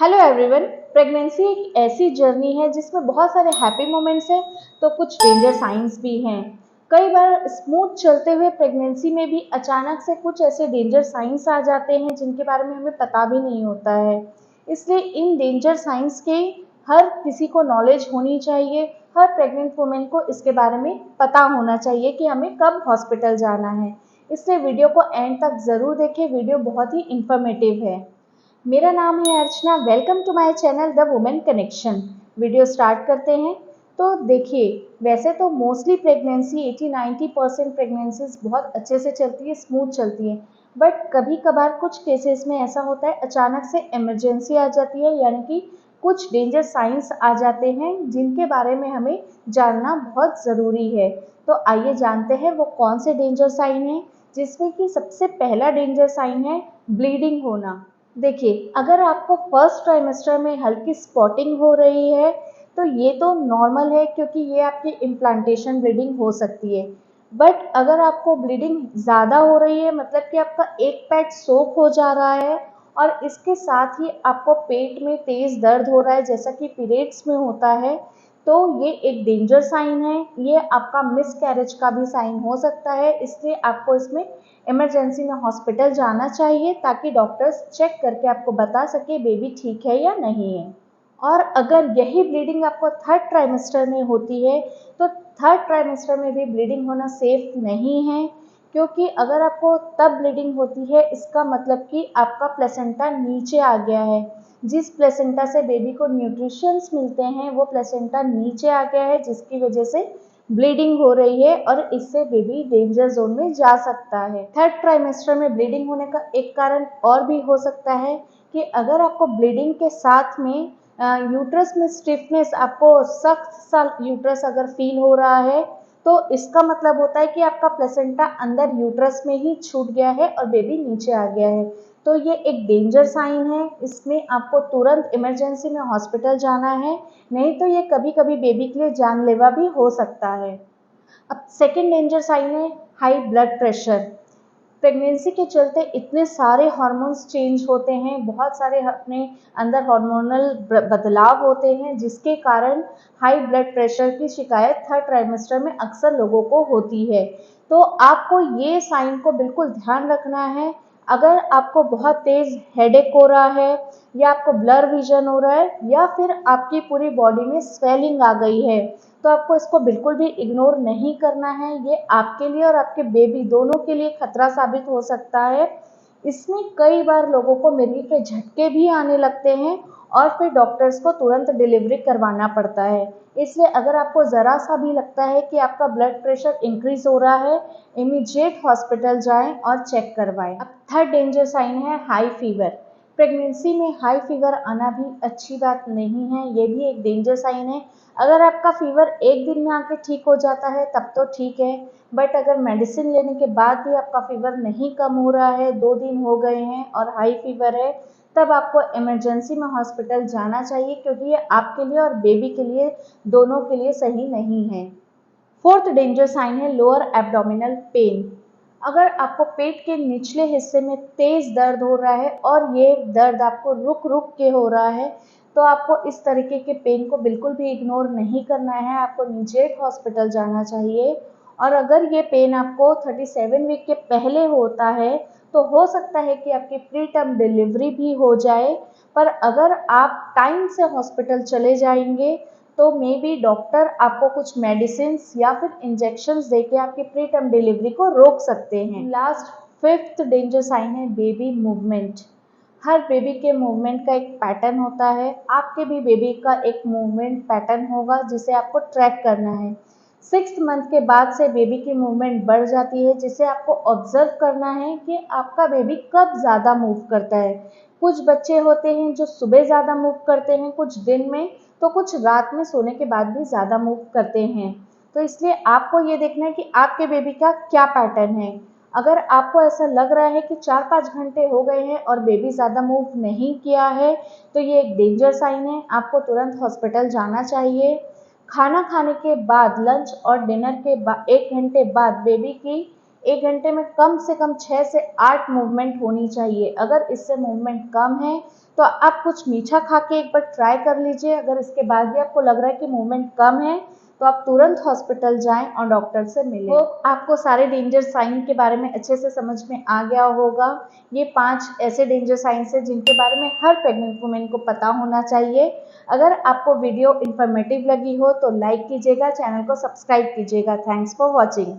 Hello everyone. Pregnancy एक ऐसी journey है जिसमें बहुत सारे हैप्पी मोमेंट्स हैं तो कुछ डेंजर साइंस भी हैं। कई बार स्मूथ चलते हुए प्रेगनेंसी में भी अचानक से कुछ ऐसे डेंजर साइंस आ जाते हैं जिनके बारे में हमें पता भी नहीं होता है। इसलिए इन डेंजर साइंस के हर किसी को नॉलेज होनी चाहिए। हर प्रेग्नेंट वुमेन को इसके बारे में पता होना चाहिए कि हमें कब हॉस्पिटल जाना है। इसलिए वीडियो को एंड तक ज़रूर देखें। वीडियो बहुत ही इंफॉर्मेटिव है। मेरा नाम है Archana. Welcome to my channel the women connection. Video start करते हैं। तो देखिए, वैसे तो मोस्टली प्रेगनेंसी 80-90% प्रेगनेंसीज बहुत अच्छे से चलती है, स्मूथ चलती है। बट कभी कभार कुछ केसेस में ऐसा होता है, अचानक से इमरजेंसी आ जाती है, यानी कि कुछ डेंजर साइंस आ जाते हैं जिनके बारे में हमें जानना बहुत ज़रूरी है। तो आइए जानते हैं वो कौन से डेंजर साइन हैं। जिसमें कि सबसे पहला डेंजर साइन है ब्लीडिंग होना। देखिए, अगर आपको फर्स्ट ट्राइमेस्टर में हल्की स्पॉटिंग हो रही है तो ये तो नॉर्मल है, क्योंकि ये आपकी इम्प्लांटेशन ब्लीडिंग हो सकती है। बट अगर आपको ब्लीडिंग ज़्यादा हो रही है, मतलब कि आपका एक पैड सोक हो जा रहा है और इसके साथ ही आपको पेट में तेज़ दर्द हो रहा है जैसा कि पीरियड्स में होता है, तो ये एक डेंजर साइन है। ये आपका मिस कैरेज का भी साइन हो सकता है। इसलिए आपको इसमें इमरजेंसी में हॉस्पिटल जाना चाहिए ताकि डॉक्टर्स चेक करके आपको बता सके बेबी ठीक है या नहीं है। और अगर यही ब्लीडिंग आपको थर्ड ट्राइमेस्टर में होती है तो थर्ड ट्राइमेस्टर में भी ब्लीडिंग होना सेफ नहीं है, क्योंकि अगर आपको तब ब्लीडिंग होती है इसका मतलब कि आपका प्लेसेंटा नीचे आ गया है। जिस प्लेसेंटा से बेबी को न्यूट्रिशंस मिलते हैं वो प्लेसेंटा नीचे आ गया है, जिसकी वजह से ब्लीडिंग हो रही है और इससे बेबी डेंजर जोन में जा सकता है। थर्ड ट्राइमेस्टर में ब्लीडिंग होने का एक कारण और भी हो सकता है कि अगर आपको ब्लीडिंग के साथ में यूट्रस में स्टिफनेस, आपको सख्त सा यूट्रस अगर फील हो रहा है तो इसका मतलब होता है कि आपका प्लेसेंटा अंदर यूट्रस में ही छूट गया है और बेबी नीचे आ गया है। तो ये एक डेंजर साइन है। इसमें आपको तुरंत इमरजेंसी में हॉस्पिटल जाना है, नहीं तो ये कभी कभी बेबी के लिए जानलेवा भी हो सकता है। अब सेकेंड डेंजर साइन है हाई ब्लड प्रेशर। प्रेगनेंसी के चलते इतने सारे हार्मोन्स चेंज होते हैं, बहुत सारे अपने अंदर हार्मोनल बदलाव होते हैं, जिसके कारण हाई ब्लड प्रेशर की शिकायत थर्ड ट्राइमेस्टर में अक्सर लोगों को होती है। तो आपको ये साइन को बिल्कुल ध्यान रखना है। अगर आपको बहुत तेज हेडेक हो रहा है या आपको ब्लर विजन हो रहा है या फिर आपकी पूरी बॉडी में स्वेलिंग आ गई है, तो आपको इसको बिल्कुल भी इग्नोर नहीं करना है। ये आपके लिए और आपके बेबी दोनों के लिए खतरा साबित हो सकता है। इसमें कई बार लोगों को मिर्गी के झटके भी आने लगते हैं और फिर डॉक्टर्स को तुरंत डिलीवरी करवाना पड़ता है। इसलिए अगर आपको ज़रा सा भी लगता है कि आपका ब्लड प्रेशर इंक्रीज हो रहा है, इमीडिएट हॉस्पिटल जाएं और चेक करवाएं। अब थर्ड डेंजर साइन है हाई फीवर। प्रेगनेंसी में हाई फीवर आना भी अच्छी बात नहीं है, ये भी एक डेंजर साइन है। अगर आपका फीवर एक दिन में आके ठीक हो जाता है तब तो ठीक है, बट अगर मेडिसिन लेने के बाद भी आपका फीवर नहीं कम हो रहा है, 2 दिन हो गए हैं और हाई फीवर है, तब आपको इमरजेंसी में हॉस्पिटल जाना चाहिए, क्योंकि ये आपके लिए और बेबी के लिए दोनों के लिए सही नहीं है। फोर्थ डेंजर साइन है लोअर एब्डोमिनल पेन। अगर आपको पेट के निचले हिस्से में तेज दर्द हो रहा है और ये दर्द आपको रुक रुक के हो रहा है, तो आपको इस तरीके के पेन को बिल्कुल भी इग्नोर नहीं करना है। आपको इमीडिएट हॉस्पिटल जाना चाहिए। और अगर ये पेन आपको 37 वीक के पहले होता है तो हो सकता है कि आपकी प्री टर्म डिलीवरी भी हो जाए। पर अगर आप टाइम से हॉस्पिटल चले जाएंगे तो मे बी डॉक्टर आपको कुछ मेडिसिन या फिर इंजेक्शंस देके आपकी प्री टर्म डिलीवरी को रोक सकते हैं। लास्ट फिफ्थ डेंजर साइन है बेबी मूवमेंट। हर बेबी के मूवमेंट का एक पैटर्न होता है। आपके भी बेबी का एक मूवमेंट पैटर्न होगा जिसे आपको ट्रैक करना है। 6 मंथ के बाद से बेबी की मूवमेंट बढ़ जाती है, जिसे आपको ऑब्जर्व करना है कि आपका बेबी कब ज़्यादा मूव करता है। कुछ बच्चे होते हैं जो सुबह ज़्यादा मूव करते हैं, कुछ दिन में, तो कुछ रात में सोने के बाद भी ज़्यादा मूव करते हैं। तो इसलिए आपको ये देखना है कि आपके बेबी का क्या पैटर्न है। अगर आपको ऐसा लग रहा है कि 4-5 घंटे हो गए हैं और बेबी ज़्यादा मूव नहीं किया है, तो ये एक डेंजर साइन है। आपको तुरंत हॉस्पिटल जाना चाहिए। खाना खाने के बाद, लंच और डिनर के बाद 1 घंटे बाद बेबी की 1 घंटे में कम से कम 6 से 8 मूवमेंट होनी चाहिए। अगर इससे मूवमेंट कम है तो आप कुछ मीठा खा के एक बार ट्राई कर लीजिए। अगर इसके बाद भी आपको लग रहा है कि मूवमेंट कम है तो आप तुरंत हॉस्पिटल जाएं और डॉक्टर से मिलें। होप आपको सारे डेंजर साइन के बारे में अच्छे से समझ में आ गया होगा। ये 5 ऐसे डेंजर साइंस हैं जिनके बारे में हर प्रेग्नेंट वुमेन को पता होना चाहिए। अगर आपको वीडियो इन्फॉर्मेटिव लगी हो तो लाइक कीजिएगा, चैनल को सब्सक्राइब कीजिएगा। Thanks for watching.